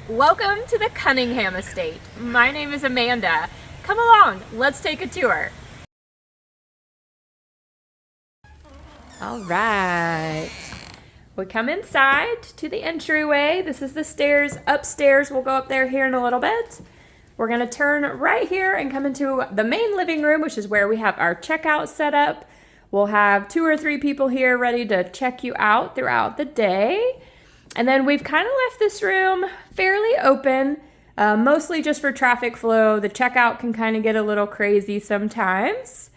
Welcome to the Cunningham Estate. My name is Amanda. Come along, let's take a tour. All right. We come inside to the entryway. This is the stairs upstairs. We'll go up there here in a little bit. We're gonna turn right here and come into the main living room, which is where we have our checkout set up. We'll have 2 or 3 people here ready to check you out throughout the day. And then we've kind of left this room fairly open, mostly just for traffic flow. The checkout can kind of get a little crazy sometimes.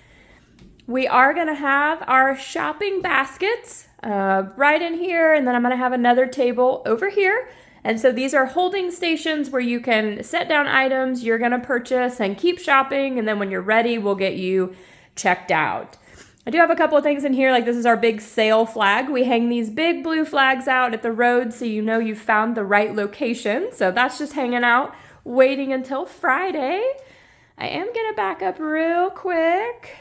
We are going to have our shopping baskets right in here, and then I'm going to have another table over here. And so these are holding stations where you can set down items you're going to purchase and keep shopping, and then when you're ready, we'll get you checked out. I do have a couple of things in here, like this is our big sale flag. We hang these big blue flags out at the road so you know you've found the right location. So that's just hanging out, waiting until Friday. I am gonna back up real quick.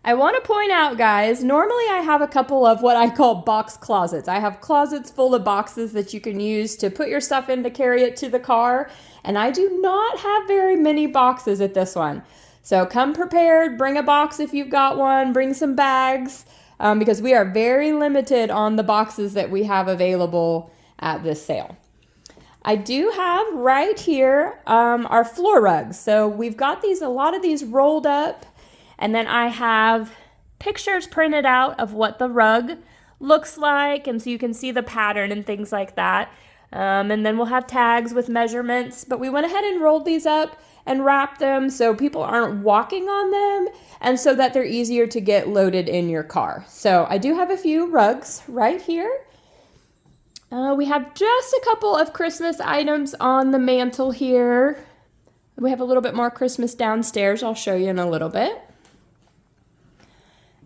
I want to point out, guys, normally I have a couple of what I call box closets. I have closets full of boxes that you can use to put your stuff in to carry it to the car, and I do not have very many boxes at this one. So come prepared, bring a box if you've got one, bring some bags, because we are very limited on the boxes that we have available at this sale. I do have right here our floor rugs. So we've got a lot of these rolled up, and then I have pictures printed out of what the rug looks like, and so you can see the pattern and things like that. And then we'll have tags with measurements, but we went ahead and rolled these up and wrap them so people aren't walking on them and so that they're easier to get loaded in your car. So I do have a few rugs right here. We have just a couple of Christmas items on the mantle here. We have a little bit more Christmas downstairs. I'll show you in a little bit.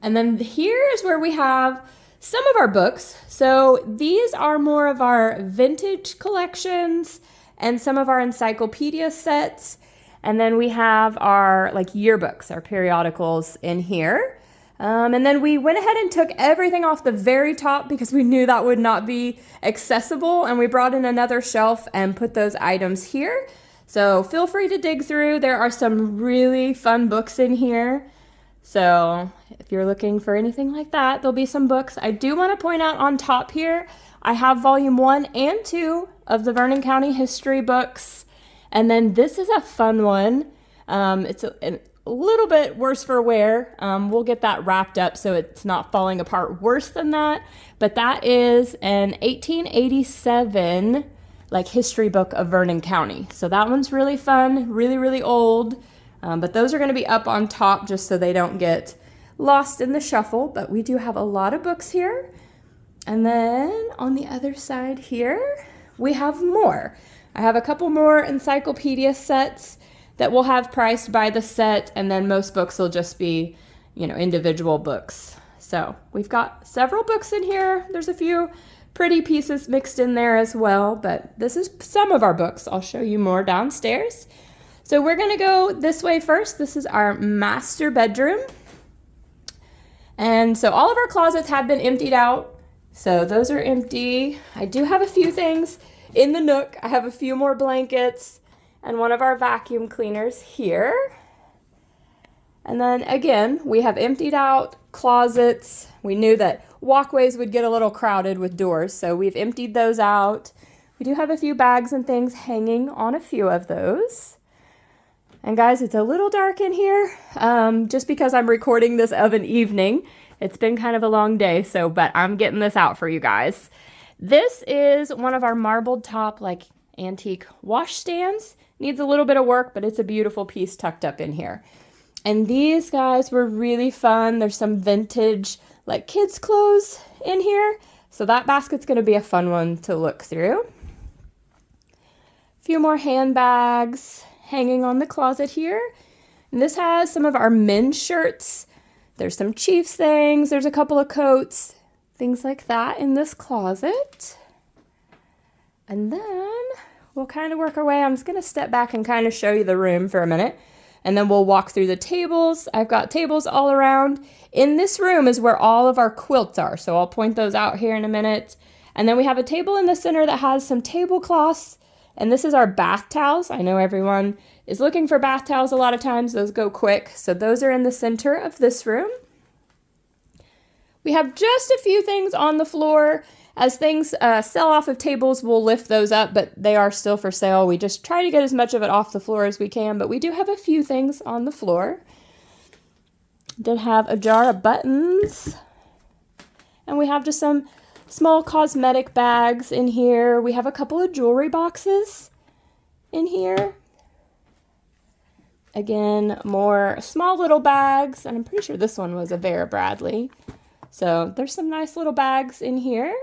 And then here is where we have some of our books. So these are more of our vintage collections and some of our encyclopedia sets. And then we have our yearbooks, our periodicals in here. And then we went ahead and took everything off the very top because we knew that would not be accessible. And we brought in another shelf and put those items here. So feel free to dig through. There are some really fun books in here. So if you're looking for anything like that, there'll be some books. I do want to point out on top here, I have volume 1 and 2 of the Vernon County history books. And then this is a fun one. It's a little bit worse for wear. We'll get that wrapped up so it's not falling apart worse than that. But that is an 1887 history book of Vernon County. So that one's really fun, really, really old. But those are going to be up on top just so they don't get lost in the shuffle. But we do have a lot of books here. And then on the other side here, we have more. I have a couple more encyclopedia sets that we'll have priced by the set, and then most books will just be, individual books. So we've got several books in here. There's a few pretty pieces mixed in there as well, but this is some of our books. I'll show you more downstairs. So we're gonna go this way first. This is our master bedroom. And so all of our closets have been emptied out. So those are empty. I do have a few things in the nook. I have a few more blankets and one of our vacuum cleaners here. And then again, we have emptied out closets. We knew that walkways would get a little crowded with doors, so we've emptied those out. We do have a few bags and things hanging on a few of those. And guys, it's a little dark in here, just because I'm recording this of an evening. It's been kind of a long day, but I'm getting this out for you guys. This is one of our marbled top, antique wash stands. Needs a little bit of work, but it's a beautiful piece tucked up in here. And these guys were really fun. There's some vintage, kids' clothes in here. So that basket's gonna be a fun one to look through. A few more handbags hanging on the closet here. And this has some of our men's shirts. There's some Chiefs things. There's a couple of coats. Things like that in this closet. And then we'll kind of work our way. I'm just going to step back and kind of show you the room for a minute. And then we'll walk through the tables. I've got tables all around. In this room is where all of our quilts are. So I'll point those out here in a minute. And then we have a table in the center that has some tablecloths. And this is our bath towels. I know everyone is looking for bath towels a lot of times. Those go quick. So those are in the center of this room. We have just a few things on the floor. As things sell off of tables, we'll lift those up, but they are still for sale. We just try to get as much of it off the floor as we can, but we do have a few things on the floor. Did have a jar of buttons. And we have just some small cosmetic bags in here. We have a couple of jewelry boxes in here. Again, more small little bags, and I'm pretty sure this one was a Vera Bradley. So there's some nice little bags in here.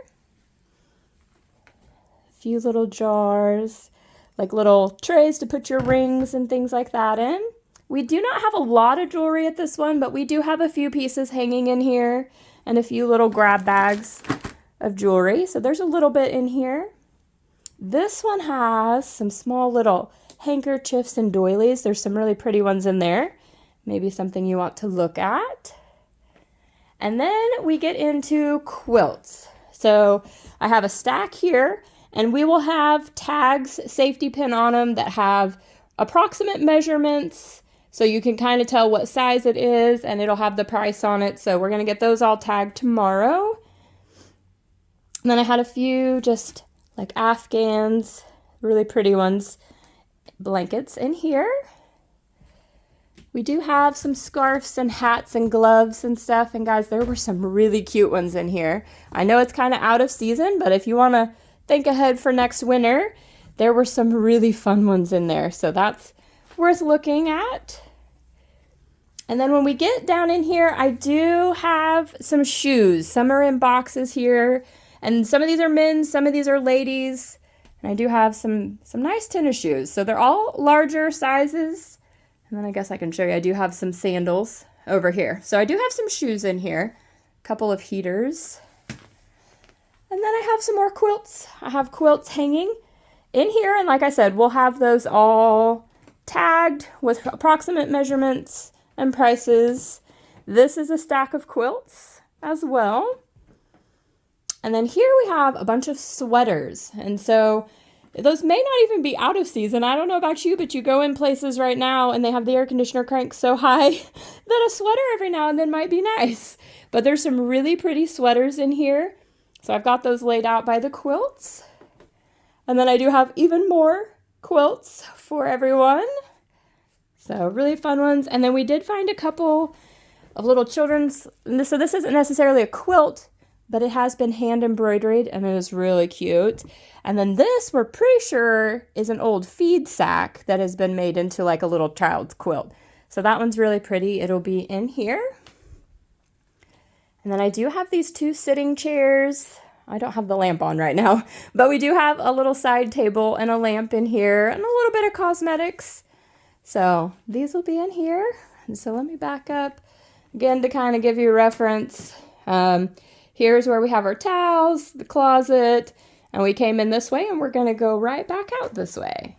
A few little jars, like little trays to put your rings and things like that in. We do not have a lot of jewelry at this one, but we do have a few pieces hanging in here and a few little grab bags of jewelry. So there's a little bit in here. This one has some small little handkerchiefs and doilies. There's some really pretty ones in there. Maybe something you want to look at. And then we get into quilts. So I have a stack here, and we will have tags, safety pin on them that have approximate measurements. So you can kind of tell what size it is, and it'll have the price on it. So we're going to get those all tagged tomorrow. And then I had a few just like Afghans, really pretty ones, blankets in here. We do have some scarves and hats and gloves and stuff. And guys, there were some really cute ones in here. I know it's kind of out of season, but if you want to think ahead for next winter, there were some really fun ones in there. So that's worth looking at. And then when we get down in here, I do have some shoes. Some are in boxes here. And some of these are men's, some of these are ladies. And I do have some nice tennis shoes. So they're all larger sizes. And then I guess I can show you, I do have some sandals over here. So I do have some shoes in here, a couple of heaters. And then I have some more quilts. I have quilts hanging in here. And like I said, we'll have those all tagged with approximate measurements and prices. This is a stack of quilts as well. And then here we have a bunch of sweaters. And so those may not even be out of season. I don't know about you, but you go in places right now and they have the air conditioner cranked so high that a sweater every now and then might be nice. But there's some really pretty sweaters in here. So I've got those laid out by the quilts. And then I do have even more quilts for everyone. So really fun ones. And then we did find a couple of little children's. So this isn't necessarily a quilt, but it has been hand embroidered and it is really cute. And then this, we're pretty sure, is an old feed sack that has been made into like a little child's quilt. So that one's really pretty. It'll be in here. And then I do have these two sitting chairs. I don't have the lamp on right now, but we do have a little side table and a lamp in here and a little bit of cosmetics. So these will be in here. And so let me back up again to kind of give you a reference. Here's where we have our towels, the closet, and we came in this way and we're going to go right back out this way.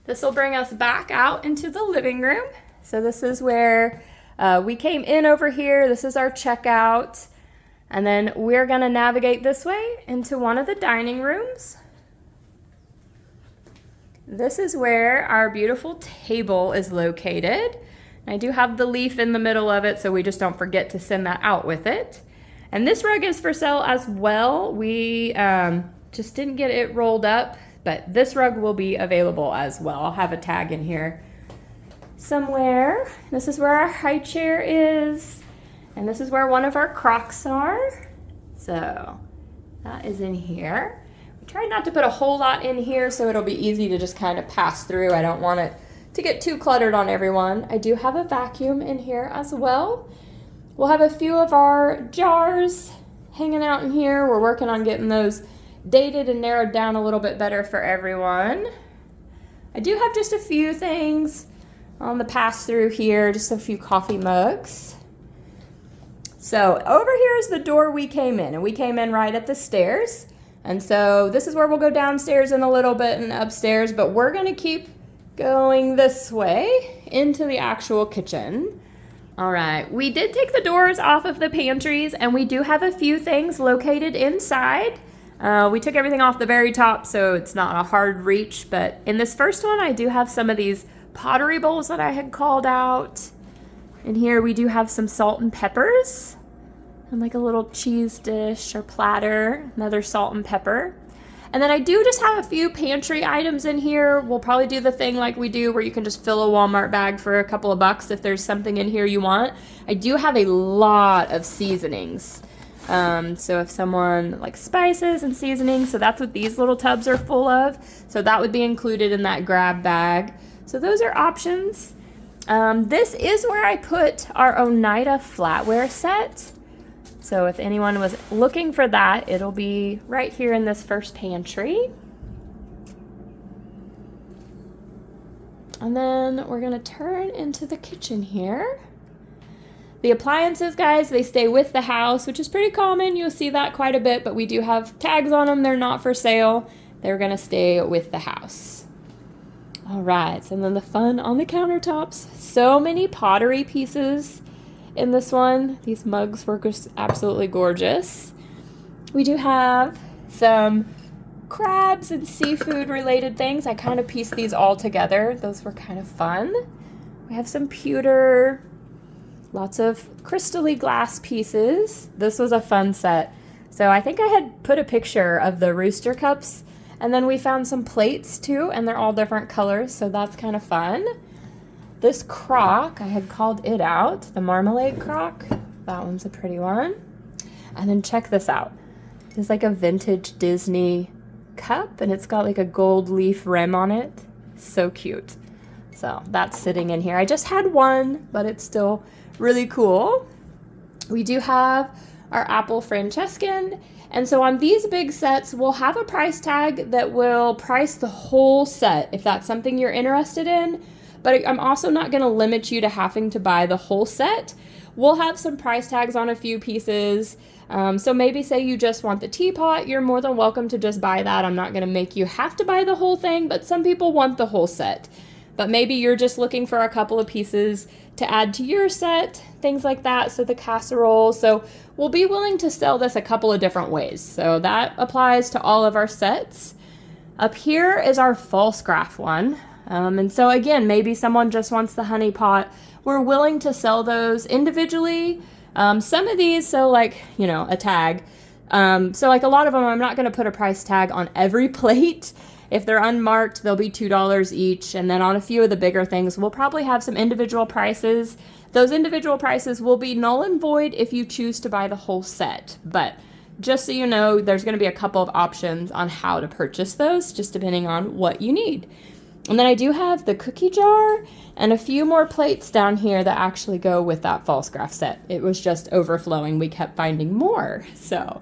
This will bring us back out into the living room. So this is where we came in over here. This is our checkout. And then we're going to navigate this way into one of the dining rooms. This is where our beautiful table is located. I do have the leaf in the middle of it, so we just don't forget to send that out with it. And this rug is for sale as well. We just didn't get it rolled up, but this rug will be available as well. I'll have a tag in here somewhere. This is where our high chair is, and this is where one of our Crocs are. So that is in here. We tried not to put a whole lot in here so it'll be easy to just kind of pass through. I don't want it to get too cluttered on everyone. I do have a vacuum in here as well. We'll have a few of our jars hanging out in here. We're working on getting those dated and narrowed down a little bit better for everyone. I do have just a few things on the pass through here, just a few coffee mugs. So over here is the door we came in, and we came in right at the stairs. And so this is where we'll go downstairs in a little bit and upstairs, but we're gonna keep going this way into the actual kitchen. All right, we did take the doors off of the pantries, and we do have a few things located inside. We took everything off the very top, so it's not a hard reach, but in this first one, I do have some of these pottery bowls that I had called out. In here, we do have some salt and peppers, and like a little cheese dish or platter, another salt and pepper. And then I do just have a few pantry items in here. We'll probably do the thing like we do where you can just fill a Walmart bag for a couple of bucks if there's something in here you want. I do have a lot of seasonings. So if someone likes spices and seasonings, so that's what these little tubs are full of. So that would be included in that grab bag. So those are options. This is where I put our Oneida flatware set. So if anyone was looking for that, it'll be right here in this first pantry. And then we're gonna turn into the kitchen here. The appliances, guys, they stay with the house, which is pretty common. You'll see that quite a bit, but we do have tags on them. They're not for sale. They're gonna stay with the house. All right, and then the fun on the countertops. So many pottery pieces in this one. These mugs were just absolutely gorgeous. We do have some crabs and seafood related things. I kind of pieced these all together. Those were kind of fun. We have some pewter, lots of crystally glass pieces. This was a fun set. So I think I had put a picture of the rooster cups, and then we found some plates too, and they're all different colors, so that's kind of fun. This crock, I had called it out, the marmalade crock. That one's a pretty one. And then check this out. It's like a vintage Disney cup, and it's got like a gold leaf rim on it. So cute. So that's sitting in here. I just had one, but it's still really cool. We do have our apple Francescan. And so on these big sets, we'll have a price tag that will price the whole set if that's something you're interested in. But I'm also not going to limit you to having to buy the whole set. We'll have some price tags on a few pieces. So maybe say you just want the teapot, you're more than welcome to just buy that. I'm not going to make you have to buy the whole thing, but some people want the whole set. But maybe you're just looking for a couple of pieces to add to your set, things like that. So the casserole. So we'll be willing to sell this a couple of different ways. So that applies to all of our sets. Up here is our false graph one. And so again, maybe someone just wants the honey pot. We're willing to sell those individually. Some of these, so like, you know, a tag. So like a lot of them, I'm not going to put a price tag on every plate. If they're unmarked, they'll be $2 each. And then on a few of the bigger things, we'll probably have some individual prices. Those individual prices will be null and void if you choose to buy the whole set. But just so you know, there's going to be a couple of options on how to purchase those, just depending on what you need. And then I do have the cookie jar and a few more plates down here that actually go with that false graph set. It was just overflowing. We kept finding more. So,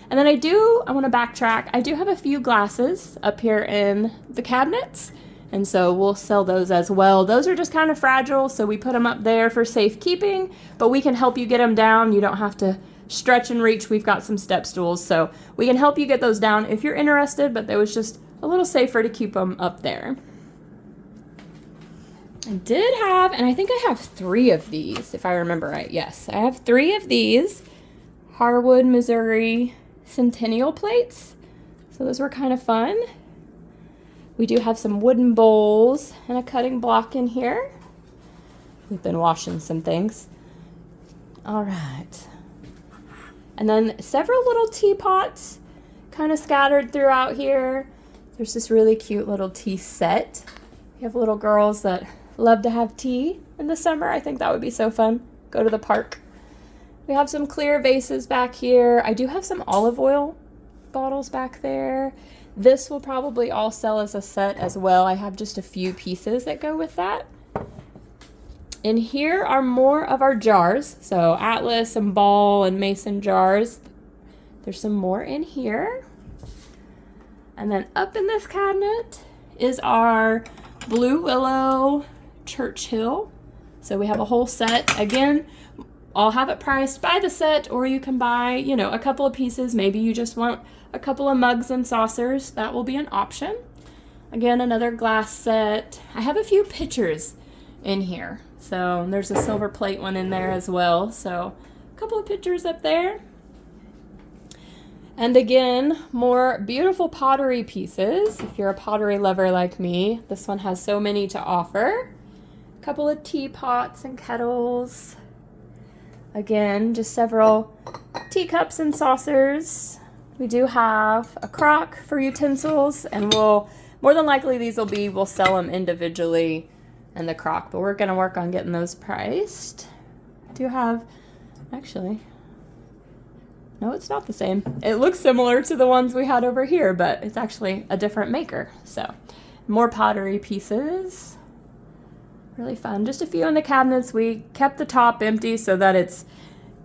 and then I want to backtrack. I do have a few glasses up here in the cabinets. And so we'll sell those as well. Those are just kind of fragile, so we put them up there for safekeeping, but we can help you get them down. You don't have to stretch and reach. We've got some step stools, so we can help you get those down if you're interested, but it was just a little safer to keep them up there. I did have, and I think I have 3 of these, if I remember right. Yes, I have 3 of these Harwood, Missouri Centennial plates. So those were kind of fun. We do have some wooden bowls and a cutting block in here. We've been washing some things. All right. And then several little teapots kind of scattered throughout here. There's this really cute little tea set. You have little girls that love to have tea in the summer. I think that would be so fun. Go to the park. We have some clear vases back here. I do have some olive oil bottles back there. This will probably all sell as a set as well. I have just a few pieces that go with that. In here are more of our jars. So Atlas and Ball and Mason jars. There's some more in here. And then up in this cabinet is our Blue Willow Churchill. So we have a whole set. Again, I'll have it priced by the set, or you can buy, you know, a couple of pieces. Maybe you just want a couple of mugs and saucers. That will be an option. Again, another glass set. I have a few pitchers in here. So there's a silver plate one in there as well. So a couple of pictures up there. And again, more beautiful pottery pieces. If you're a pottery lover like me, this one has so many to offer. A couple of teapots and kettles. Again, just several teacups and saucers. We do have a crock for utensils, and more than likely we'll sell them individually in the crock, but we're gonna work on getting those priced. I do have, actually, no, it's not the same. It looks similar to the ones we had over here, but it's actually a different maker. So more pottery pieces. Really fun. Just a few in the cabinets. We kept the top empty so that it's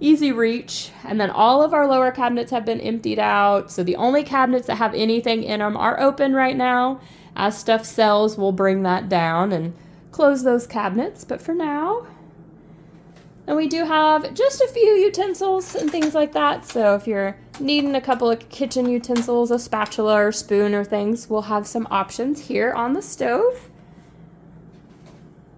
easy reach. And then all of our lower cabinets have been emptied out. So the only cabinets that have anything in them are open right now. As stuff sells, we'll bring that down and close those cabinets. But for now, and we do have just a few utensils and things like that. So if you're needing a couple of kitchen utensils, a spatula or spoon or things, we'll have some options here on the stove.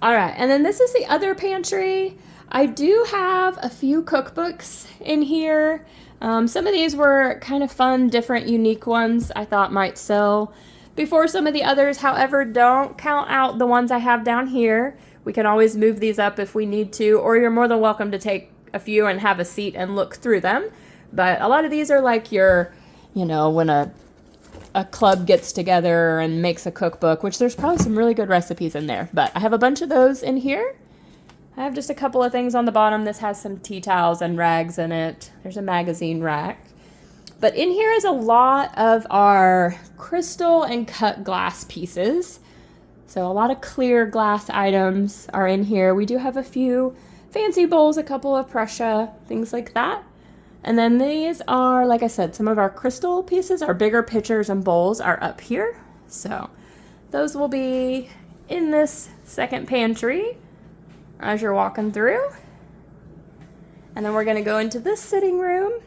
All right, and then this is the other pantry. I do have a few cookbooks in here. Some of these were kind of fun, different, unique ones I thought might sell before some of the others. However, don't count out the ones I have down here. We can always move these up if we need to, or you're more than welcome to take a few and have a seat and look through them. But a lot of these are like your, when a club gets together and makes a cookbook, which there's probably some really good recipes in there. But I have a bunch of those in here. I have just a couple of things on the bottom. This has some tea towels and rags in it. There's a magazine rack. But in here is a lot of our crystal and cut glass pieces. So a lot of clear glass items are in here. We do have a few fancy bowls, a couple of Prussia, things like that. And then these are, like I said, some of our crystal pieces. Our bigger pitchers and bowls are up here. So those will be in this second pantry as you're walking through. And then we're gonna go into this sitting room.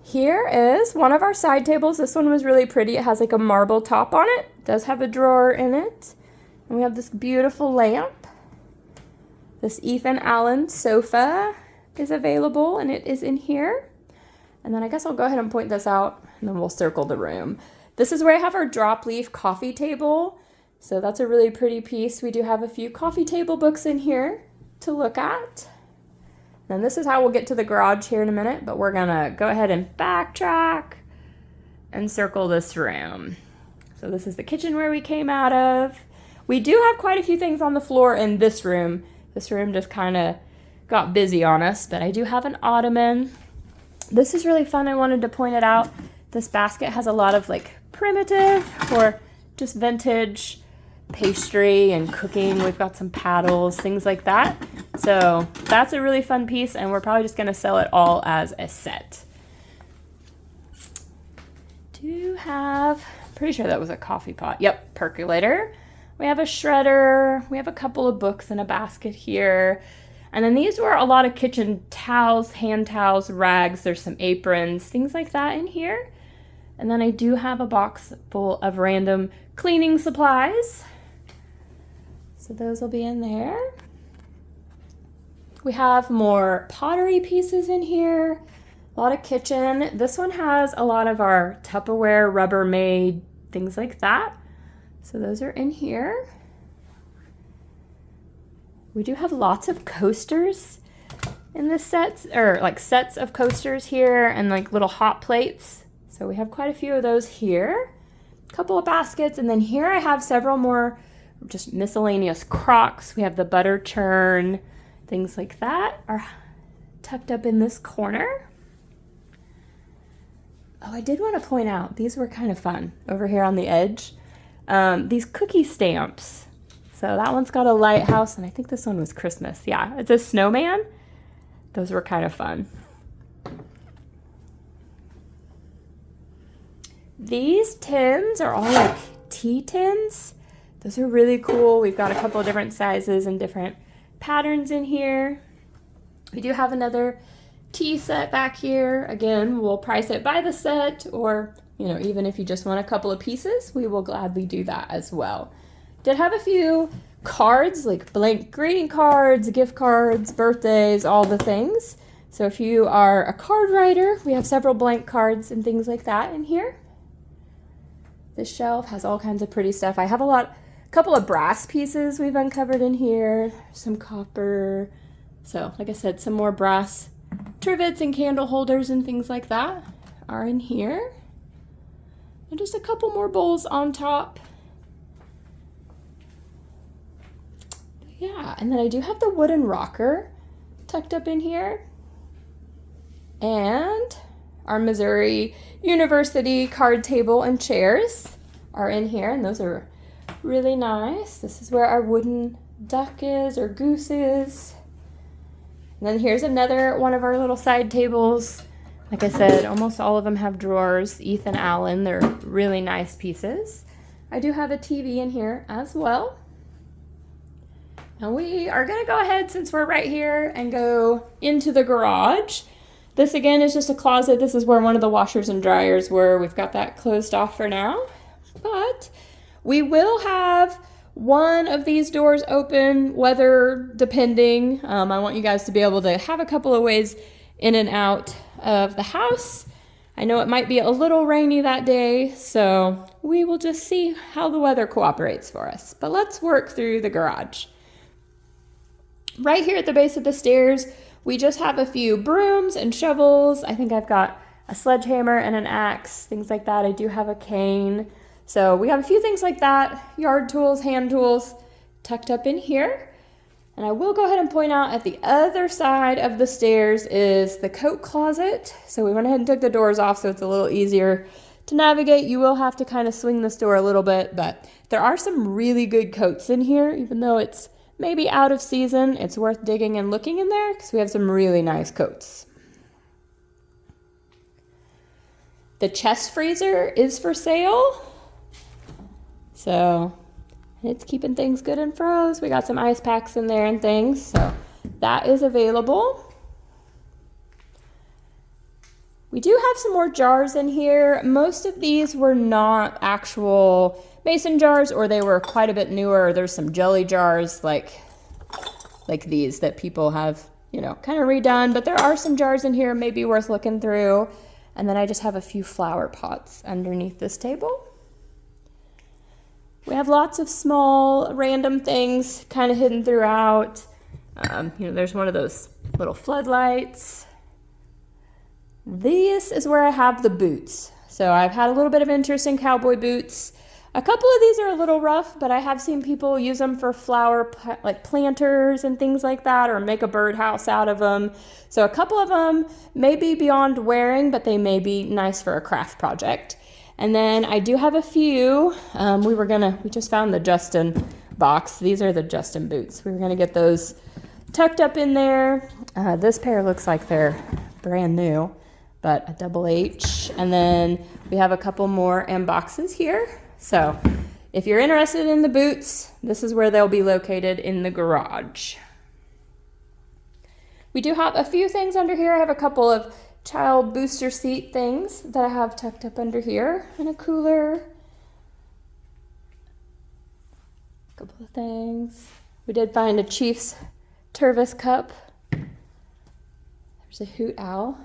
Here is one of our side tables. This one was really pretty. It has like a marble top on it. It does have a drawer in it. And we have this beautiful lamp. This Ethan Allen sofa is available, and it is in here. And then I guess I'll go ahead and point this out, and then we'll circle the room. This is where I have our drop leaf coffee table. So that's a really pretty piece. We do have a few coffee table books in here to look at. And this is how we'll get to the garage here in a minute, but we're gonna go ahead and backtrack and circle this room. So this is the kitchen where we came out of. We do have quite a few things on the floor in this room. This room just kind of got busy on us, but I do have an ottoman. This is really fun. I wanted to point it out. This basket has a lot of like primitive or just vintage pastry and cooking. We've got some paddles, things like that. So that's a really fun piece, and we're probably just gonna sell it all as a set. Do have, pretty sure that was a coffee pot. Yep, percolator. We have a shredder. We have a couple of books in a basket here. And then these were a lot of kitchen towels, hand towels, rags. There's some aprons, things like that in here. And then I do have a box full of random cleaning supplies. So those will be in there. We have more pottery pieces in here. A lot of kitchen. This one has a lot of our Tupperware, Rubbermaid, things like that. So those are in here. We do have lots of coasters in this set, or like sets of coasters here, and like little hot plates. So we have quite a few of those here. A couple of baskets, and then here I have several more just miscellaneous crocks. We have the butter churn, things like that are tucked up in this corner. Oh, I did want to point out, these were kind of fun over here on the edge. These cookie stamps. So that one's got a lighthouse, and I think this one was Christmas. Yeah, it's a snowman. Those were kind of fun. These tins are all like tea tins. Those are really cool. We've got a couple of different sizes and different patterns in here. We do have another tea set back here. Again, we'll price it by the set, or even if you just want a couple of pieces, we will gladly do that as well. Did have a few cards, like blank greeting cards, gift cards, birthdays, all the things. So if you are a card writer, we have several blank cards and things like that in here. This shelf has all kinds of pretty stuff. I have a couple of brass pieces we've uncovered in here, some copper. So like I said, some more brass trivets and candle holders and things like that are in here. And just a couple more bowls on top. Yeah, and then I do have the wooden rocker tucked up in here. And our Missouri University card table and chairs are in here, and those are really nice. This is where our wooden duck is, or goose is. And then here's another one of our little side tables. Like I said, almost all of them have drawers. Ethan Allen, they're really nice pieces. I do have a TV in here as well. And we are gonna go ahead, since we're right here, and go into the garage. This again is just a closet. This is where one of the washers and dryers were. We've got that closed off for now, but we will have one of these doors open, weather depending. I want you guys to be able to have a couple of ways in and out of the house. I know it might be a little rainy that day, so we will just see how the weather cooperates for us. But let's work through the garage. Right here at the base of the stairs, we just have a few brooms and shovels. I think I've got a sledgehammer and an axe, things like that. I do have a cane. So we have a few things like that, yard tools, hand tools, tucked up in here. And I will go ahead and point out at the other side of the stairs is the coat closet. So we went ahead and took the doors off so it's a little easier to navigate. You will have to kind of swing this door a little bit, but there are some really good coats in here, even though it's maybe out of season. It's worth digging and looking in there because we have some really nice coats. The chest freezer is for sale. So it's keeping things good and froze. We got some ice packs in there and things. So that is available. We do have some more jars in here. Most of these were not actual mason jars, or they were quite a bit newer. There's some jelly jars like these that people have, kind of redone, but there are some jars in here maybe worth looking through. And then I just have a few flower pots underneath this table. We have lots of small random things kind of hidden throughout. There's one of those little floodlights. This is where I have the boots. So I've had a little bit of interest in cowboy boots. A couple of these are a little rough, but I have seen people use them for flower planters and things like that, or make a birdhouse out of them. So a couple of them may be beyond wearing, but they may be nice for a craft project. And then I do have a few. We just found the Justin box. These are the Justin boots. We were gonna get those tucked up in there. This pair looks like they're brand new, but a double H. And then we have a couple more M boxes here. So if you're interested in the boots, this is where they'll be located in the garage. We do have a few things under here. I have a couple of child booster seat things that I have tucked up under here, and a cooler. A couple of things. We did find a Chiefs Tervis cup. There's a hoot owl.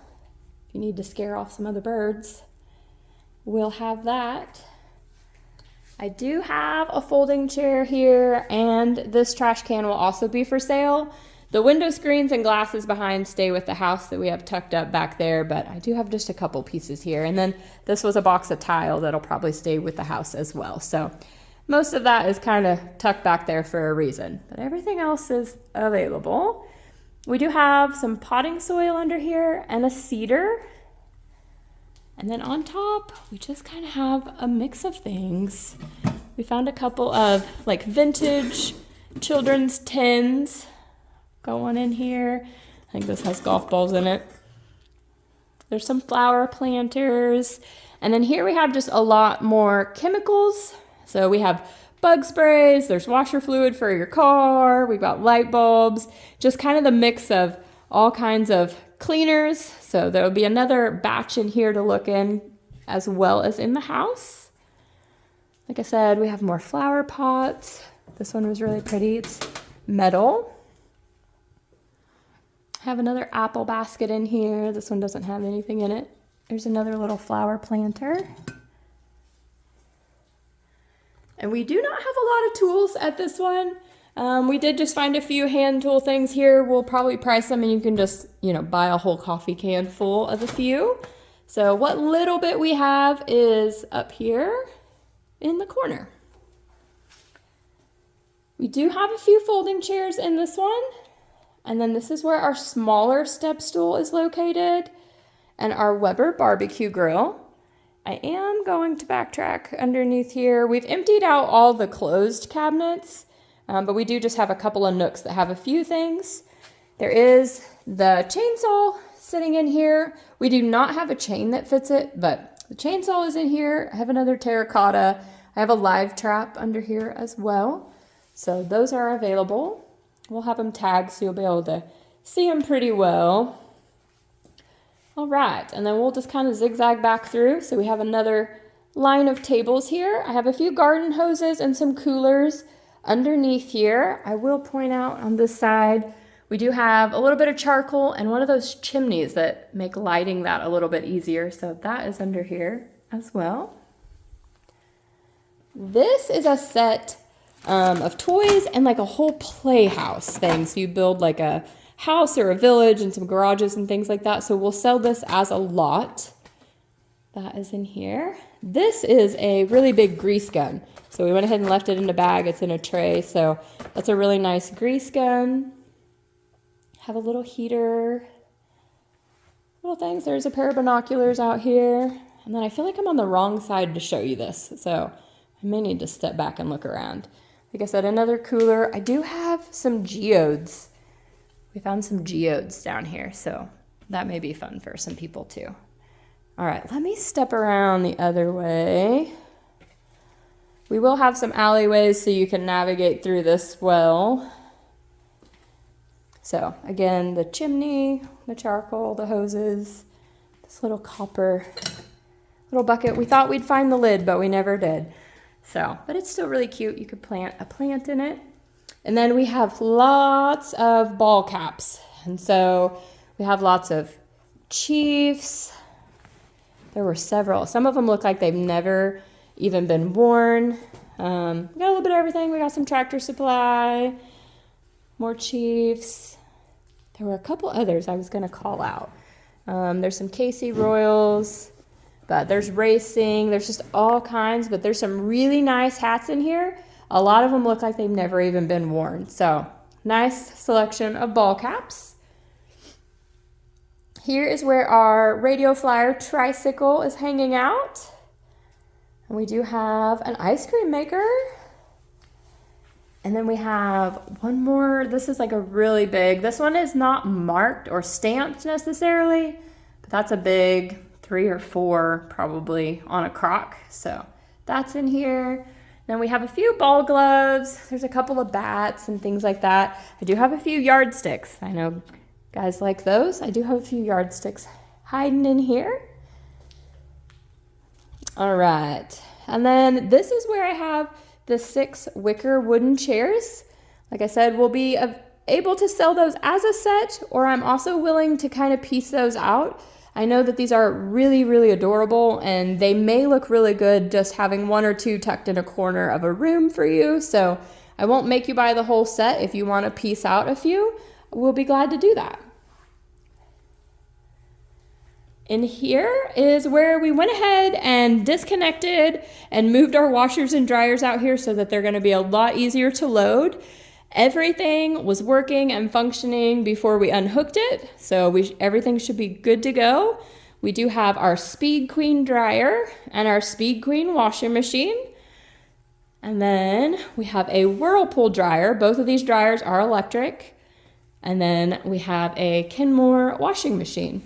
If you need to scare off some other birds, we'll have that. I do have a folding chair here, and this trash can will also be for sale. The window screens and glasses behind stay with the house that we have tucked up back there, but I do have just a couple pieces here. And then this was a box of tile that'll probably stay with the house as well. So most of that is kind of tucked back there for a reason, but everything else is available. We do have some potting soil under here and a cedar. And then on top, we just kind of have a mix of things. We found a couple of vintage children's tins. Got one in here. I think this has golf balls in it. There's some flower planters. And then here we have just a lot more chemicals. So we have bug sprays, there's washer fluid for your car, we've got light bulbs, just kind of the mix of all kinds of cleaners. So there'll be another batch in here to look in, as well as in the house. Like I said, we have more flower pots. This one was really pretty. It's metal. Have another apple basket in here. This one doesn't have anything in it. There's another little flower planter. And we do not have a lot of tools at this one. We did just find a few hand tool things here. We'll probably price them and you can just, buy a whole coffee can full of a few. So what little bit we have is up here in the corner. We do have a few folding chairs in this one. And then this is where our smaller step stool is located and our Weber barbecue grill. I am going to backtrack underneath here. We've emptied out all the closed cabinets, but we do just have a couple of nooks that have a few things. There is the chainsaw sitting in here. We do not have a chain that fits it, but the chainsaw is in here. I have another terracotta. I have a live trap under here as well. So those are available. We'll have them tagged so you'll be able to see them pretty well. All right, and then we'll just kind of zigzag back through. So we have another line of tables here. I have a few garden hoses and some coolers underneath here. I will point out on this side, we do have a little bit of charcoal and one of those chimneys that make lighting that a little bit easier. So that is under here as well. This is a set of toys and like a whole playhouse thing. So you build like a house or a village and some garages and things like that. So we'll sell this as a lot. That is in here. This is a really big grease gun. So we went ahead and left it in a bag. It's in a tray. So that's a really nice grease gun. Have a little heater. Little things. There's a pair of binoculars out here. And then I feel like I'm on the wrong side to show you this. So I may need to step back and look around. Like I said, another cooler. I do have some geodes. We found some geodes down here, so that may be fun for some people too. All right, let me step around the other way. We will have some alleyways so you can navigate through this well. So again, the chimney, the charcoal, the hoses, this little copper little bucket. We thought we'd find the lid, but we never did. So, but it's still really cute. You could plant a plant in it. And then we have lots of ball caps. And so we have lots of Chiefs. There were several. Some of them look like they've never even been worn. We got a little bit of everything. We got some Tractor Supply, more Chiefs. There were a couple others I was going to call out. There's some Casey Royals, but there's racing. There's just all kinds, but there's some really nice hats in here. A lot of them look like they've never even been worn. So nice selection of ball caps. Here is where our Radio Flyer tricycle is hanging out. And we do have an ice cream maker. And then we have one more. This is like a really big, this one is not marked or stamped necessarily, but that's a big 3 or 4 probably on a crock. So that's in here. Then we have a few ball gloves. There's a couple of bats and things like that. I do have a few yardsticks. I know guys like those. I do have a few yardsticks hiding in here. All right. And then this is where I have the 6 wicker wooden chairs. Like I said, we'll be able to sell those as a set, or I'm also willing to kind of piece those out. I know that these are really, really adorable, and they may look really good just having 1 or 2 tucked in a corner of a room for you. So I won't make you buy the whole set. If you want to piece out a few, we'll be glad to do that. In here is where we went ahead and disconnected and moved our washers and dryers out here so that they're going to be a lot easier to load. Everything was working and functioning before we unhooked it, so everything should be good to go. We do have our Speed Queen dryer and our Speed Queen washing machine. And then we have a Whirlpool dryer. Both of these dryers are electric. And then we have a Kenmore washing machine.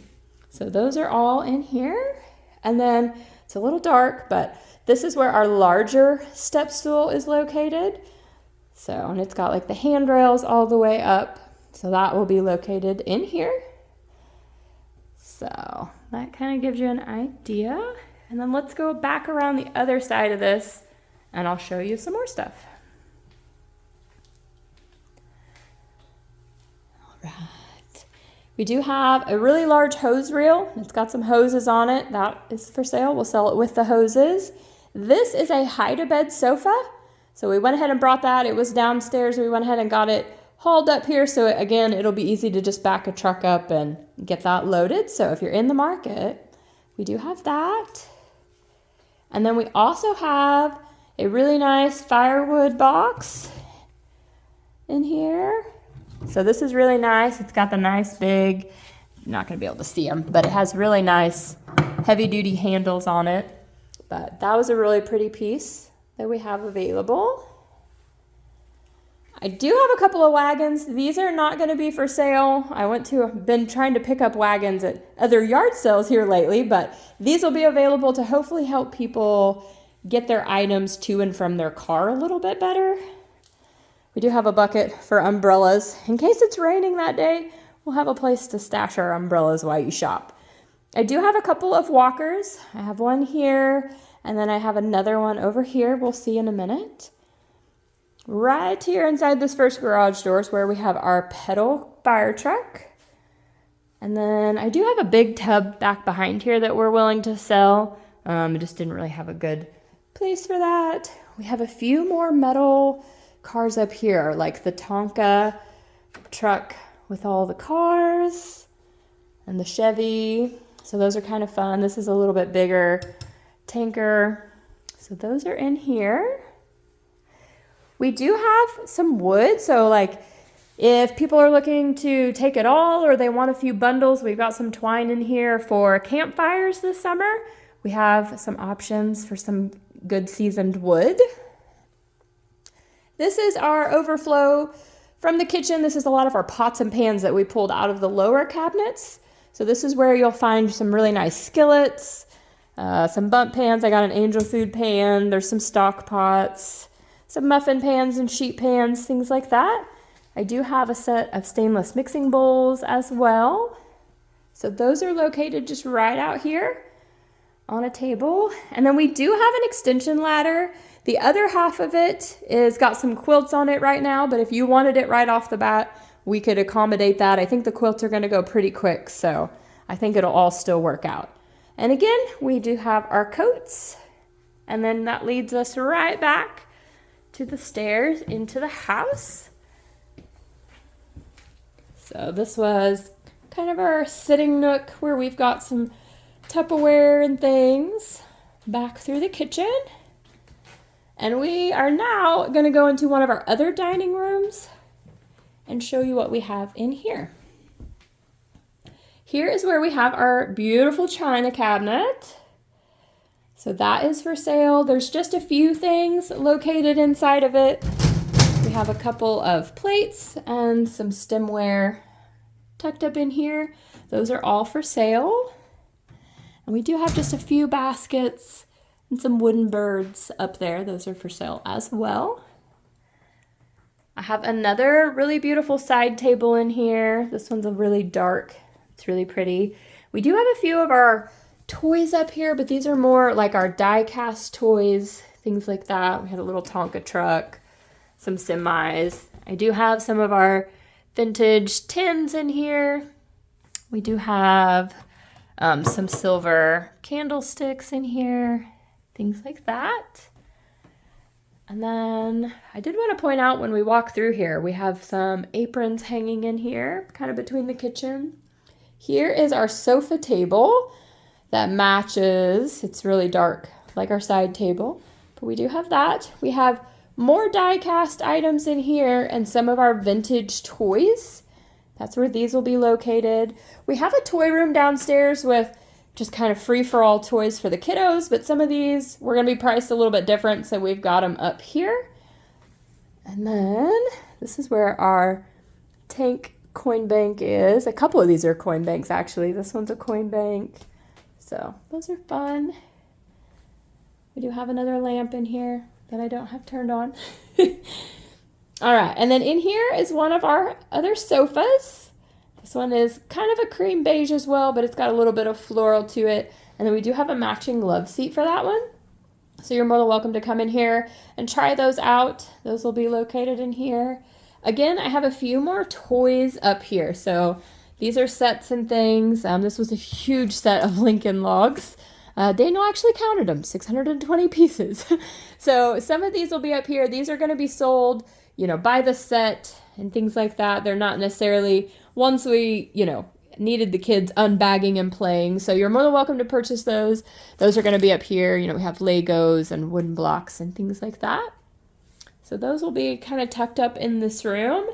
So those are all in here. And then it's a little dark, but this is where our larger step stool is located. So, and it's got like the handrails all the way up. So that will be located in here. So that kind of gives you an idea. And then let's go back around the other side of this and I'll show you some more stuff. We do have a really large hose reel. It's got some hoses on it. That is for sale. We'll sell it with the hoses. This is a hide-a-bed sofa. So we went ahead and brought that. It was downstairs. We went ahead and got it hauled up here. So again, it'll be easy to just back a truck up and get that loaded. So if you're in the market, we do have that. And then we also have a really nice firewood box in here. So this is really nice. It's got the nice big, you're not going to be able to see them, but it has really nice heavy duty handles on it. But that was a really pretty piece that we have available. I do have a couple of wagons. These are not going to be for sale. Been trying to pick up wagons at other yard sales here lately, but these will be available to hopefully help people get their items to and from their car a little bit better. We do have a bucket for umbrellas. In case it's raining that day, we'll have a place to stash our umbrellas while you shop. I do have a couple of walkers. I have one here, and then I have another one over here. We'll see in a minute. Right here inside this first garage door is where we have our pedal fire truck. And then I do have a big tub back behind here that we're willing to sell. I just didn't really have a good place for that. We have a few more metal cars up here, like the Tonka truck with all the cars and the Chevy. So those are kind of fun. This is a little bit bigger tanker. So those are in here. We do have some wood. So like if people are looking to take it all or they want a few bundles, we've got some twine in here for campfires this summer. We have some options for some good seasoned wood. This is our overflow from the kitchen. This is a lot of our pots and pans that we pulled out of the lower cabinets. So this is where you'll find some really nice skillets, some bump pans. I got an angel food pan. There's some stock pots, some muffin pans and sheet pans, things like that. I do have a set of stainless mixing bowls as well. So those are located just right out here on a table. And then we do have an extension ladder. The other half of it is got some quilts on it right now, but if you wanted it right off the bat, we could accommodate that. I think the quilts are going to go pretty quick, so I think it'll all still work out. And again, we do have our coats, and then that leads us right back to the stairs into the house. So this was kind of our sitting nook where we've got some Tupperware and things back through the kitchen. And we are now going to go into one of our other dining rooms and show you what we have in here. Here is where we have our beautiful china cabinet. So that is for sale. There's just a few things located inside of it. We have a couple of plates and some stemware tucked up in here. Those are all for sale. And we do have just a few baskets and some wooden birds up there. Those are for sale as well. I have another really beautiful side table in here. This one's a really dark. It's really pretty. We do have a few of our toys up here, but these are more like our die-cast toys, things like that. We had a little Tonka truck, some semis. I do have some of our vintage tins in here. We do have some silver candlesticks in here, things like that. And then I did want to point out when we walk through here, we have some aprons hanging in here, kind of between the kitchen. Here is our sofa table that matches. It's really dark, like our side table, but we do have that. We have more die-cast items in here and some of our vintage toys. That's where these will be located. We have a toy room downstairs with just kind of free-for-all toys for the kiddos, but some of these we're going to be priced a little bit different, so we've got them up here. And then this is where our tank coin bank is. A couple of these are coin banks, actually. This one's a coin bank, so those are fun. We do have another lamp in here that I don't have turned on. All right, and then in here is one of our other sofas. This one is kind of a cream beige as well, but it's got a little bit of floral to it. And then we do have a matching love seat for that one. So you're more than welcome to come in here and try those out. Those will be located in here. Again, I have a few more toys up here. So These are sets and things. This was a huge set of Lincoln logs. Daniel actually counted them, 620 pieces. So some of these will be up here. These are going to be sold, you know, by the set and things like that. They're not necessarily ones we, you know, needed the kids unbagging and playing. So you're more than welcome to purchase those. Those are going to be up here. You know, we have Legos and wooden blocks and things like that. So those will be kind of tucked up in this room.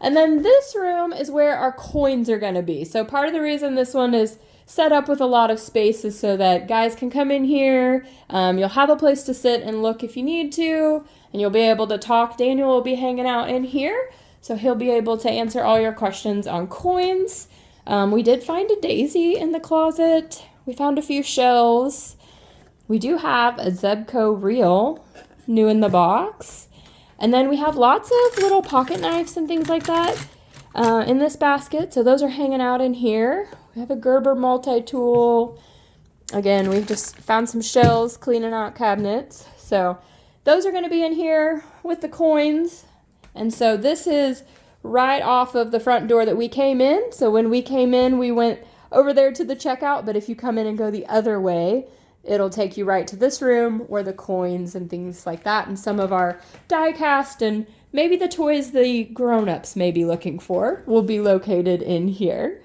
And then this room is where our coins are going to be. So part of the reason this one is set up with a lot of space is so that guys can come in here. You'll have a place to sit and look if you need to, and you'll be able to talk. Daniel will be hanging out in here, so he'll be able to answer all your questions on coins. We did find a daisy in the closet. We found a few shells. We do have a Zebco reel, new in the box. And then we have lots of little pocket knives and things like that in this basket. So those are hanging out in here. We have a Gerber multi-tool. Again, we've just found some shells cleaning out cabinets. So those are going to be in here with the coins. And so this is right off of the front door that we came in. So when we came in, we went over there to the checkout. But if you come in and go the other way, it'll take you right to this room where the coins and things like that and some of our die cast and maybe the toys the grown-ups may be looking for will be located in here.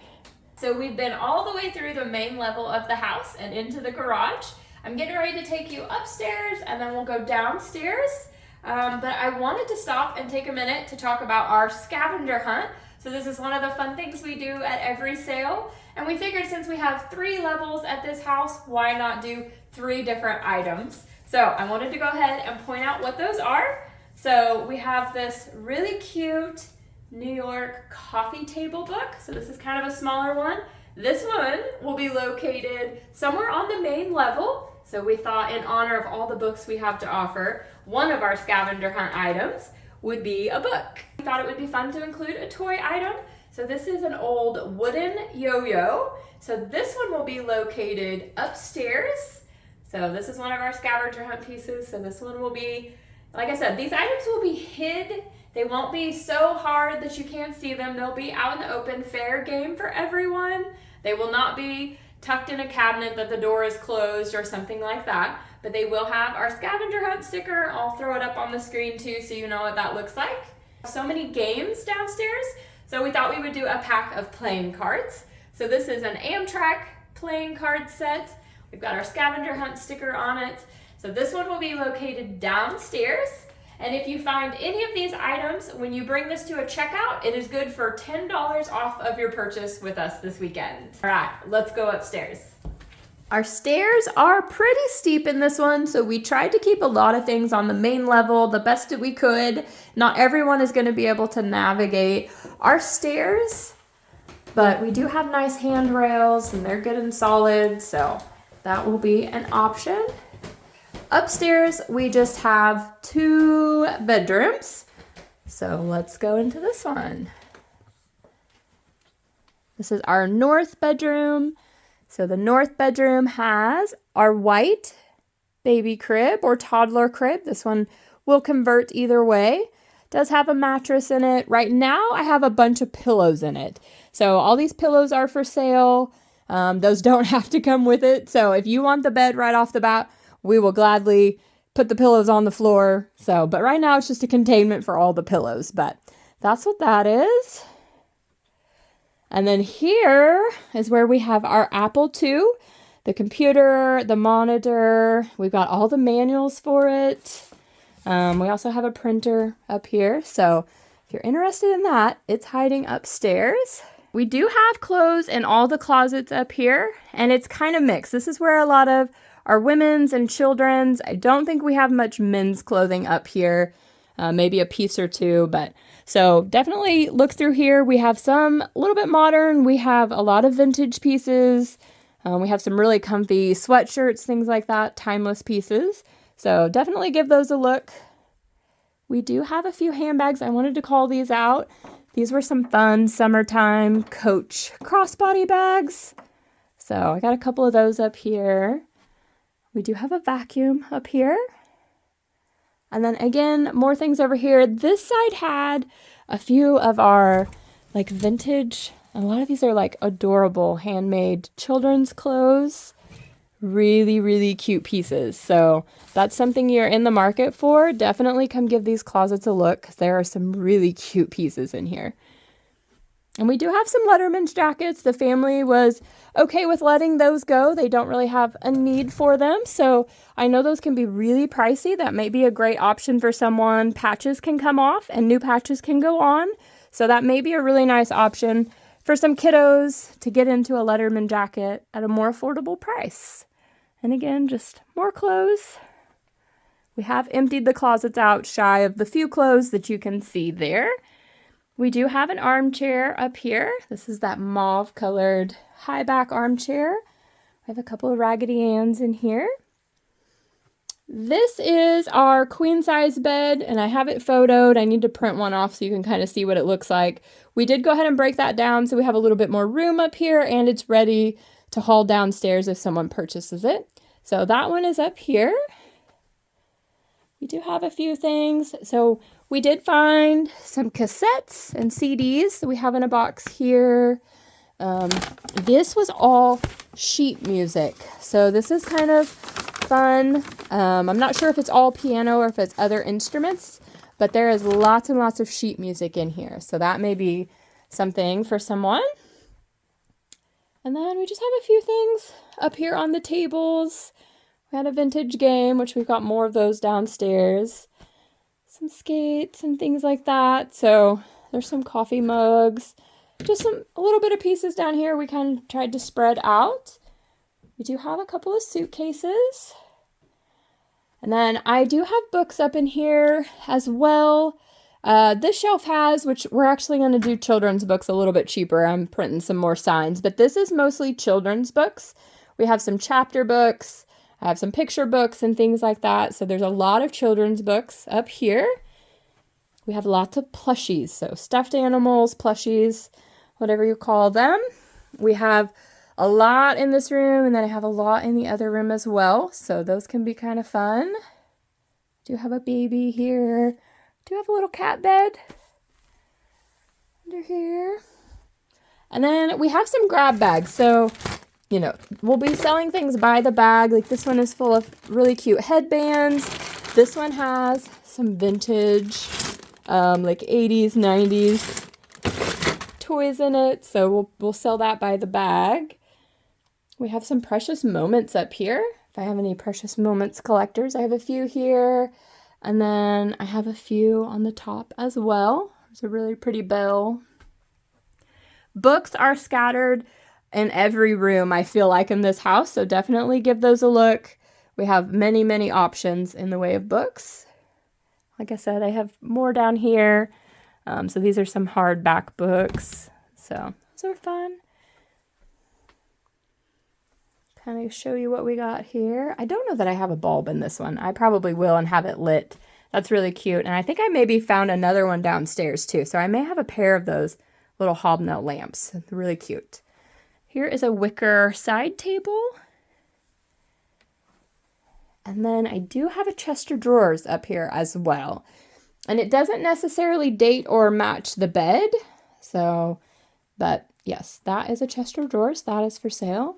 So we've been all the way through the main level of the house and into the garage. I'm getting ready to take you upstairs and then we'll go downstairs. But I wanted to stop and take a minute to talk about our scavenger hunt. So this is one of the fun things we do at every sale. And we figured since we have 3 levels at this house, why not do 3 different items? So I wanted to go ahead and point out what those are. So we have this really cute New York coffee table book. So this is kind of a smaller one. This one will be located somewhere on the main level. So we thought in honor of all the books we have to offer, one of our scavenger hunt items would be a book. We thought it would be fun to include a toy item. So this is an old wooden yo-yo. So this one will be located upstairs. So this is one of our scavenger hunt pieces. So this one will be, like I said, these items will be hid. They won't be so hard that you can't see them. They'll be out in the open, fair game for everyone. They will not be tucked in a cabinet that the door is closed or something like that. But they will have our scavenger hunt sticker. I'll throw it up on the screen too so you know what that looks like. So many games downstairs. So we thought we would do a pack of playing cards. So this is an Amtrak playing card set. We've got our scavenger hunt sticker on it. So this one will be located downstairs. And if you find any of these items, when you bring this to a checkout, it is good for $10 off of your purchase with us this weekend. All right, let's go upstairs. Our stairs are pretty steep in this one, so we tried to keep a lot of things on the main level the best that we could. Not everyone is going to be able to navigate our stairs, but we do have nice handrails and they're good and solid, so that will be an option. Upstairs, we just have 2 bedrooms, so let's go into this one. This is our north bedroom. So the north bedroom has our white baby crib or toddler crib. This one will convert either way. It does have a mattress in it. Right now I have a bunch of pillows in it. So all these pillows are for sale. Those don't have to come with it. So if you want the bed right off the bat, we will gladly put the pillows on the floor. But right now it's just a containment for all the pillows. But that's what that is. And then here is where we have our Apple II, the computer, the monitor. We've got all the manuals for it. We also have a printer up here. So if you're interested in that, it's hiding upstairs. We do have clothes in all the closets up here, and it's kind of mixed. This is where a lot of our women's and children's. I don't think we have much men's clothing up here. Maybe a piece or 2, but so definitely look through here. We have some a little bit modern. We have a lot of vintage pieces. We have some really comfy sweatshirts, things like that, timeless pieces. So definitely give those a look. We do have a few handbags. I wanted to call these out. These were some fun summertime Coach crossbody bags. So I got a couple of those up here. We do have a vacuum up here. And then again, more things over here. This side had a few of our like vintage A lot of these are like adorable handmade children's clothes. Really, really cute pieces. So that's something you're in the market for. Definitely come give these closets a look because there are some really cute pieces in here. And we do have some Letterman's jackets. The family was okay with letting those go. They don't really have a need for them. So I know those can be really pricey. That may be a great option for someone. Patches can come off and new patches can go on. So that may be a really nice option for some kiddos to get into a Letterman jacket at a more affordable price. And again, just more clothes. We have emptied the closets out shy of the few clothes that you can see there. We do have an armchair up here. This is that mauve colored high back armchair. I have a couple of Raggedy Anns in here. This is our queen size bed and I have it photoed. I need to print one off so you can kind of see what it looks like. We did go ahead and break that down so we have a little bit more room up here and it's ready to haul downstairs if someone purchases it. So that one is up here. We do have a few things. So we did find some cassettes and CDs that we have in a box here. This was all sheet music. So this is kind of fun. I'm not sure if it's all piano or if it's other instruments, but there is lots and lots of sheet music in here. So that may be something for someone. And then we just have a few things up here on the tables. We had a vintage game, which we've got more of those downstairs. Some skates and things like that. So there's some coffee mugs. Just a little bit of pieces down here we kind of tried to spread out. We do have a couple of suitcases. And then I do have books up in here as well. This shelf has, which we're actually going to do children's books a little bit cheaper. I'm printing some more signs, but this is mostly children's books. We have some chapter books. I have some picture books and things like that. So there's a lot of children's books up here. We have lots of plushies. So stuffed animals, plushies, whatever you call them. We have a lot in this room and then I have a lot in the other room as well. So those can be kind of fun. Do have a baby here. Do have a little cat bed under here. And then we have some grab bags. So we'll be selling things by the bag. Like this one is full of really cute headbands. This one has some vintage, like 80s, 90s toys in it. So we'll sell that by the bag. We have some precious moments up here. If I have any precious moments collectors, I have a few here. And then I have a few on the top as well. There's a really pretty bell. Books are scattered in every room, I feel like, in this house. So definitely give those a look. We have many, many options in the way of books. Like I said, I have more down here. So these are some hardback books. So those are fun. Kind of show you what we got here. I don't know that I have a bulb in this one. I probably will and have it lit. That's really cute. And I think I maybe found another one downstairs too. So I may have a pair of those little hobnail lamps. They're really cute. Here is a wicker side table. And then I do have a chest of drawers up here as well. And it doesn't necessarily date or match the bed. But yes, that is a chest of drawers. That is for sale.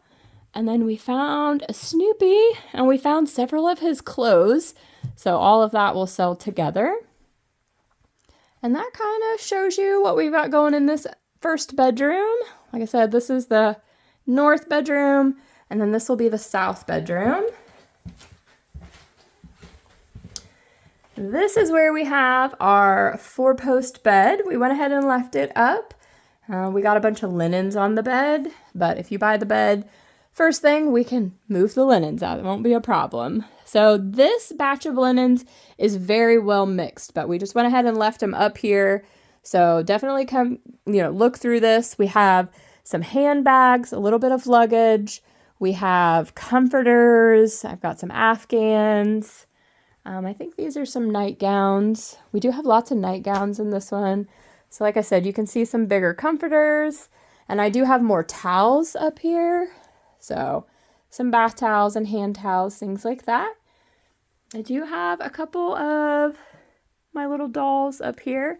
And then we found a Snoopy and we found several of his clothes. So all of that will sell together. And that kind of shows you what we've got going in this first bedroom. Like I said, this is the north bedroom, and then this will be the south bedroom. This is where we have our 4-post bed. We went ahead and left it up. We got a bunch of linens on the bed, but if you buy the bed, first thing, we can move the linens out. It won't be a problem. So this batch of linens is very well mixed, but we just went ahead and left them up here. So definitely come, look through this. We have some handbags, a little bit of luggage. We have comforters. I've got some Afghans. I think these are some nightgowns. We do have lots of nightgowns in this one. So like I said, you can see some bigger comforters. And I do have more towels up here. So some bath towels and hand towels, things like that. I do have a couple of my little dolls up here.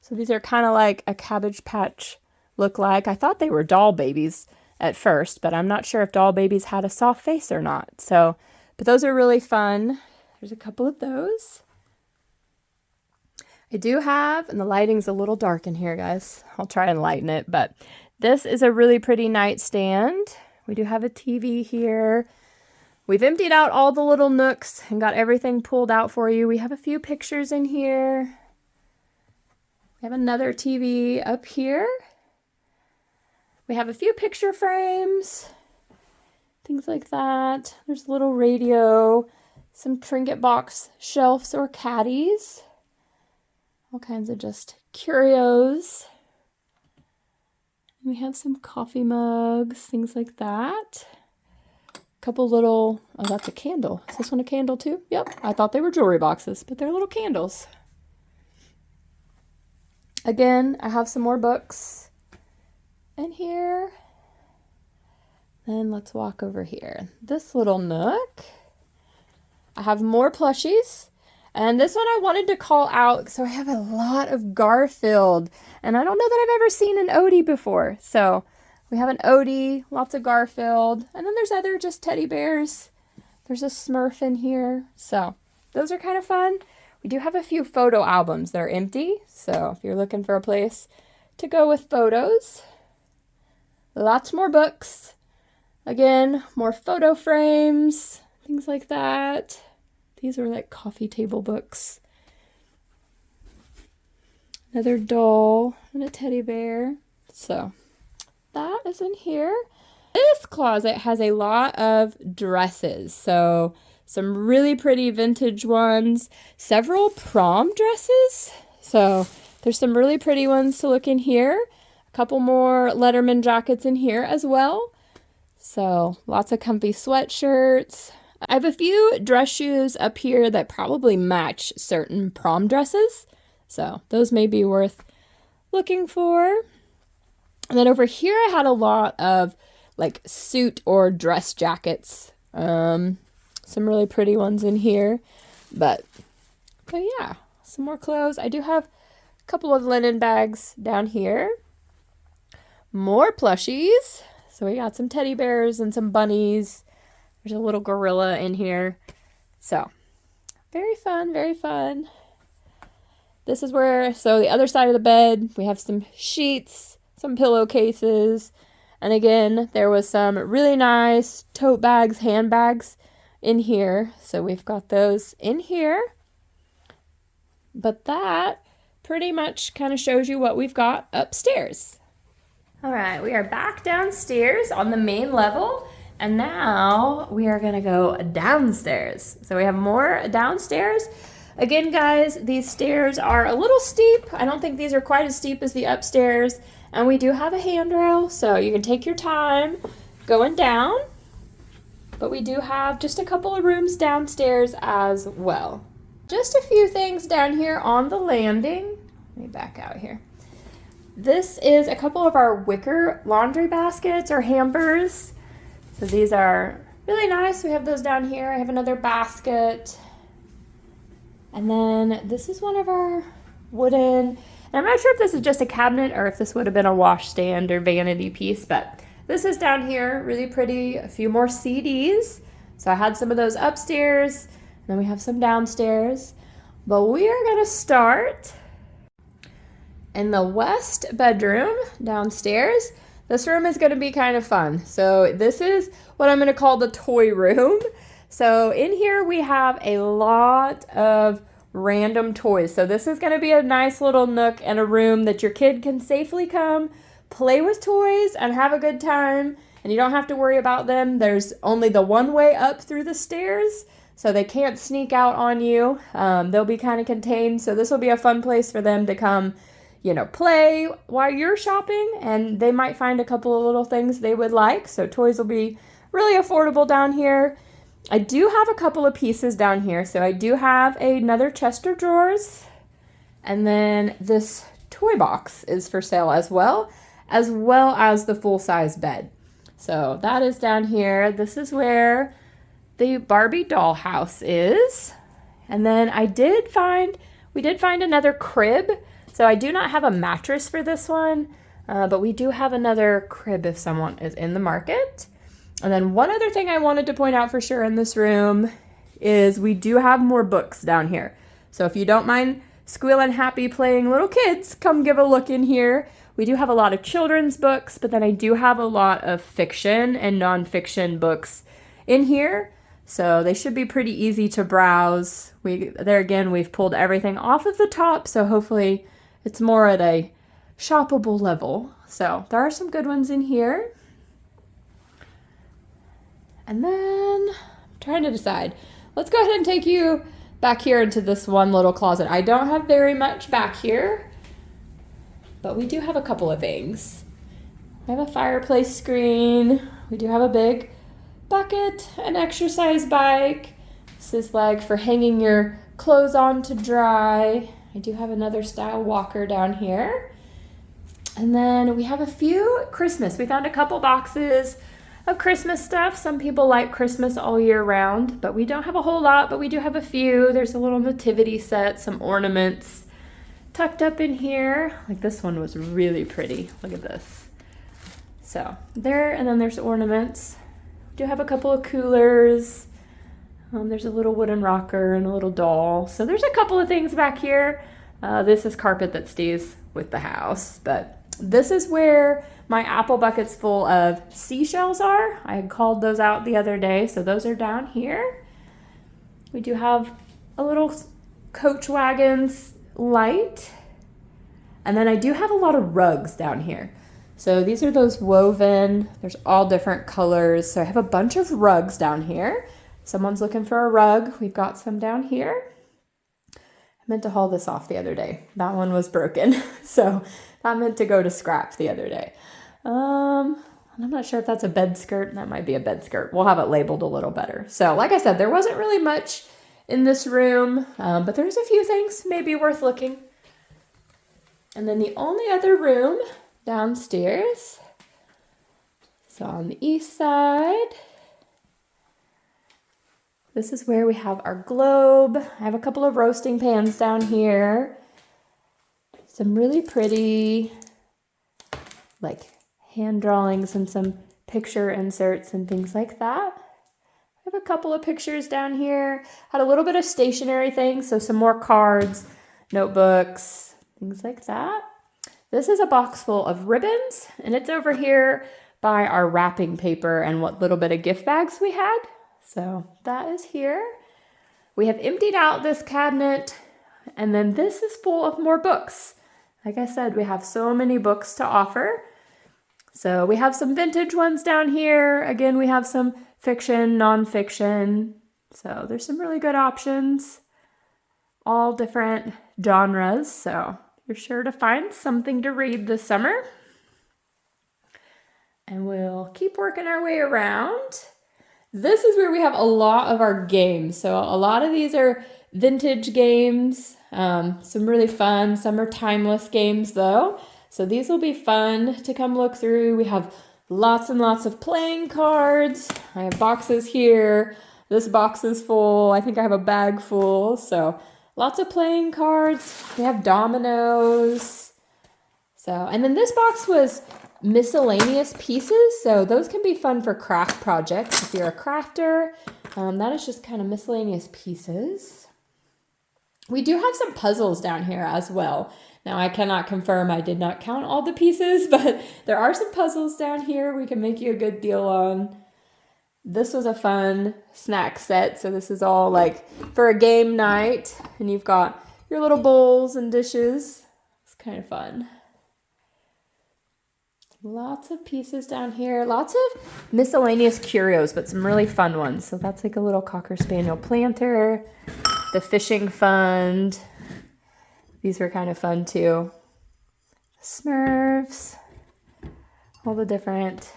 So these are kind of like a Cabbage Patch look like. I thought they were doll babies at first, but I'm not sure if doll babies had a soft face or not. So, but those are really fun. There's a couple of those. I do have, and the lighting's a little dark in here, guys. I'll try and lighten it, but this is a really pretty nightstand. We do have a TV here. We've emptied out all the little nooks and got everything pulled out for you. We have a few pictures in here. We have another TV up here. We have a few picture frames, things like that. There's a little radio, some trinket box shelves or caddies. All kinds of just curios. We have some coffee mugs, things like that. A couple little, oh, that's a candle. Is this one a candle too? Yep, I thought they were jewelry boxes, but they're little candles. Again, I have some more books in here. Then let's walk over here. This little nook, I have more plushies. And this one I wanted to call out, so I have a lot of Garfield, and I don't know that I've ever seen an Odie before. So we have an Odie, lots of Garfield, and then there's other just teddy bears. There's a Smurf in here, so those are kind of fun. We do have a few photo albums that are empty, so if you're looking for a place to go with photos. Lots more books. Again, more photo frames, things like that. These are like coffee table books. Another doll and a teddy bear. So that is in here. This closet has a lot of dresses. So some really pretty vintage ones, several prom dresses. So there's some really pretty ones to look in here. A couple more Letterman jackets in here as well. So lots of comfy sweatshirts. I have a few dress shoes up here that probably match certain prom dresses. So those may be worth looking for. And then over here I had a lot of like suit or dress jackets. Some really pretty ones in here. But yeah, some more clothes. I do have a couple of linen bags down here. More plushies. So we got some teddy bears and some bunnies. There's a little gorilla in here. So, very fun, very fun. This is where, so the other side of the bed, we have some sheets, some pillowcases. And again, there was some really nice tote bags, handbags in here. So we've got those in here. But that pretty much kind of shows you what we've got upstairs. All right, we are back downstairs on the main level. And now we are gonna go downstairs. So we have more downstairs. Again, guys, these stairs are a little steep. I don't think these are quite as steep as the upstairs. And we do have a handrail, so you can take your time going down. But we do have just a couple of rooms downstairs as well. Just a few things down here on the landing. Let me back out here. This is a couple of our wicker laundry baskets or hampers. So these are really nice. We have those down here. I have another basket. And then this is one of our wooden, and I'm not sure if this is just a cabinet or if this would have been a washstand or vanity piece, but this is down here, really pretty. A few more CDs. So I had some of those upstairs, and then we have some downstairs. But we are gonna start in the west bedroom downstairs. This room is going to be kind of fun. So this is what I'm going to call the toy room. So in here we have a lot of random toys. So this is going to be a nice little nook and a room that your kid can safely come, play with toys, and have a good time. And you don't have to worry about them. There's only the one way up through the stairs, so they can't sneak out on you. They'll be kind of contained. So this will be a fun place for them to come, you know, play while you're shopping, and they might find a couple of little things they would like. So toys will be really affordable down here. I do have a couple of pieces down here. So I do have another chest of drawers, and then this toy box is for sale as well as the full-size bed. So that is down here. This is where the Barbie doll house is. And then we did find another crib. So I do not have a mattress for this one, But we do have another crib if someone is in the market. And then one other thing I wanted to point out for sure in this room is we do have more books down here. So if you don't mind squealing happy playing little kids, come give a look in here. We do have a lot of children's books, but then I do have a lot of fiction and nonfiction books in here. So they should be pretty easy to browse. There again, we've pulled everything off of the top, so hopefully it's more at a shoppable level. So there are some good ones in here. And then I'm trying to decide. Let's go ahead and take you back here into this one little closet. I don't have very much back here, but we do have a couple of things. We have a fireplace screen. We do have a big bucket, an exercise bike. This is like for hanging your clothes on to dry. I do have another style walker down here. And then we have a few Christmas. We found a couple boxes of Christmas stuff. Some people like Christmas all year round, but we don't have a whole lot, but we do have a few. There's a little nativity set, some ornaments tucked up in here. Like this one was really pretty. Look at this. So there, and then there's ornaments. We do have a couple of coolers. There's a little wooden rocker and a little doll. So there's a couple of things back here. This is carpet that stays with the house, but this is where my apple buckets full of seashells are. I had called those out the other day, so those are down here. We do have a little coach wagons light, and then I do have a lot of rugs down here. So these are those woven, there's all different colors. So I have a bunch of rugs down here. Someone's looking for a rug. We've got some down here. I meant to haul this off the other day. That one was broken. So that meant to go to scrap the other day. And I'm not sure if that's a bed skirt. That might be a bed skirt. We'll have it labeled a little better. So like I said, there wasn't really much in this room, but there's a few things maybe worth looking. And then the only other room downstairs, so on the east side, this is where we have our globe. I have a couple of roasting pans down here. Some really pretty, like, hand drawings and some picture inserts and things like that. I have a couple of pictures down here. Had a little bit of stationery things, so some more cards, notebooks, things like that. This is a box full of ribbons, and it's over here by our wrapping paper and what little bit of gift bags we had. So that is here. We have emptied out this cabinet, and then this is full of more books. Like I said, we have so many books to offer. So we have some vintage ones down here. Again, we have some fiction, nonfiction. So there's some really good options, all different genres. So you're sure to find something to read this summer. And we'll keep working our way around. This is where we have a lot of our games. So a lot of these are vintage games, some really fun, some are timeless games though. So these will be fun to come look through. We have lots and lots of playing cards. I have boxes here. This box is full. I think I have a bag full. So lots of playing cards. We have dominoes. So, and then this box was miscellaneous pieces. So those can be fun for craft projects if you're a crafter. That is just kind of miscellaneous pieces. We do have some puzzles down here as well. Now I cannot confirm, I did not count all the pieces, but there are some puzzles down here we can make you a good deal on. This was a fun snack set. So this is all like for a game night, and you've got your little bowls and dishes. It's kind of fun. Lots of pieces down here, lots of miscellaneous curios, but some really fun ones. So that's like a little Cocker Spaniel planter, the fishing fund. These were kind of fun too. Smurfs, all the different.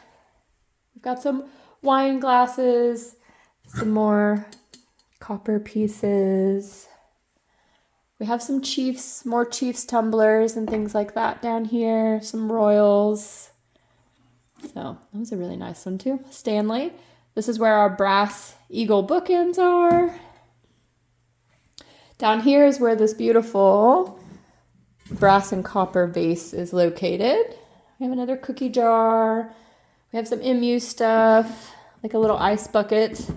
We've got some wine glasses, some more copper pieces. We have some Chiefs, more Chiefs tumblers and things like that down here. Some Royals. So that was a really nice one too. Stanley. This is where our brass eagle bookends are. Down here is where this beautiful brass and copper vase is located. We have another cookie jar. We have some MU stuff, like a little ice bucket.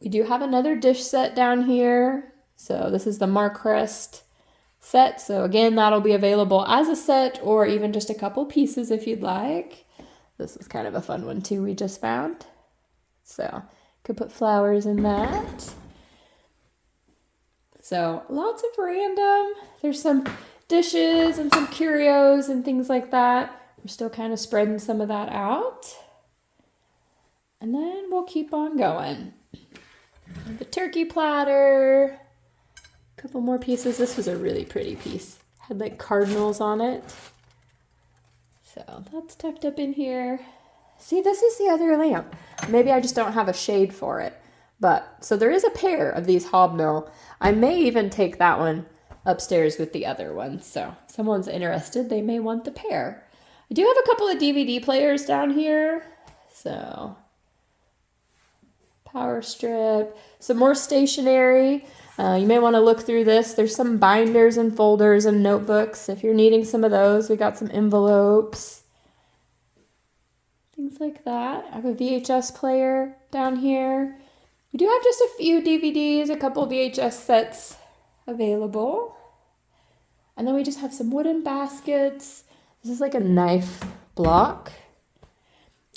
We do have another dish set down here. So this is the Marcrest set. So again, that'll be available as a set or even just a couple pieces if you'd like. This was kind of a fun one too we just found. So could put flowers in that. So lots of random. There's some dishes and some curios and things like that. We're still kind of spreading some of that out. And then we'll keep on going. The turkey platter. A couple more pieces. This was a really pretty piece. Had like cardinals on it. So that's tucked up in here. See, this is the other lamp. Maybe I just don't have a shade for it. But, so there is a pair of these hobnail. I may even take that one upstairs with the other one. So if someone's interested, they may want the pair. I do have a couple of DVD players down here. So, power strip, some more stationery. You may want to look through this. There's some binders and folders and notebooks. If you're needing some of those, we got some envelopes. Things like that. I have a VHS player down here. We do have just a few DVDs, a couple VHS sets available. And then we just have some wooden baskets. This is like a knife block.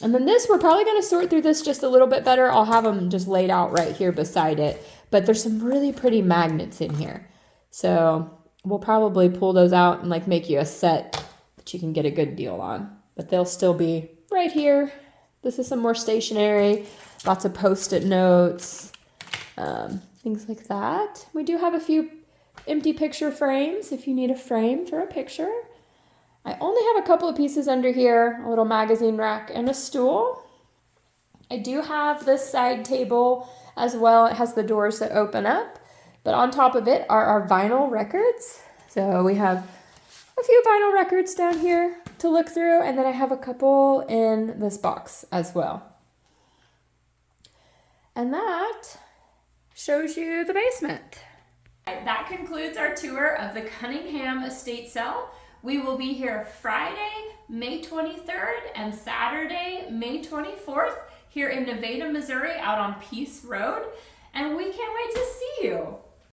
And then this, we're probably going to sort through this just a little bit better. I'll have them just laid out right here beside it. But there's some really pretty magnets in here. So we'll probably pull those out and like make you a set that you can get a good deal on. But they'll still be right here. This is some more stationery. Lots of Post-it notes. Things like that. We do have a few empty picture frames if you need a frame for a picture. I only have a couple of pieces under here, a little magazine rack and a stool. I do have this side table as well. It has the doors that open up, but on top of it are our vinyl records. So we have a few vinyl records down here to look through, and then I have a couple in this box as well. And that shows you the basement. That concludes our tour of the Cunningham estate sale. We will be here Friday, May 23rd and Saturday, May 24th here in Nevada, Missouri out on Peace Road. And we can't wait to see you.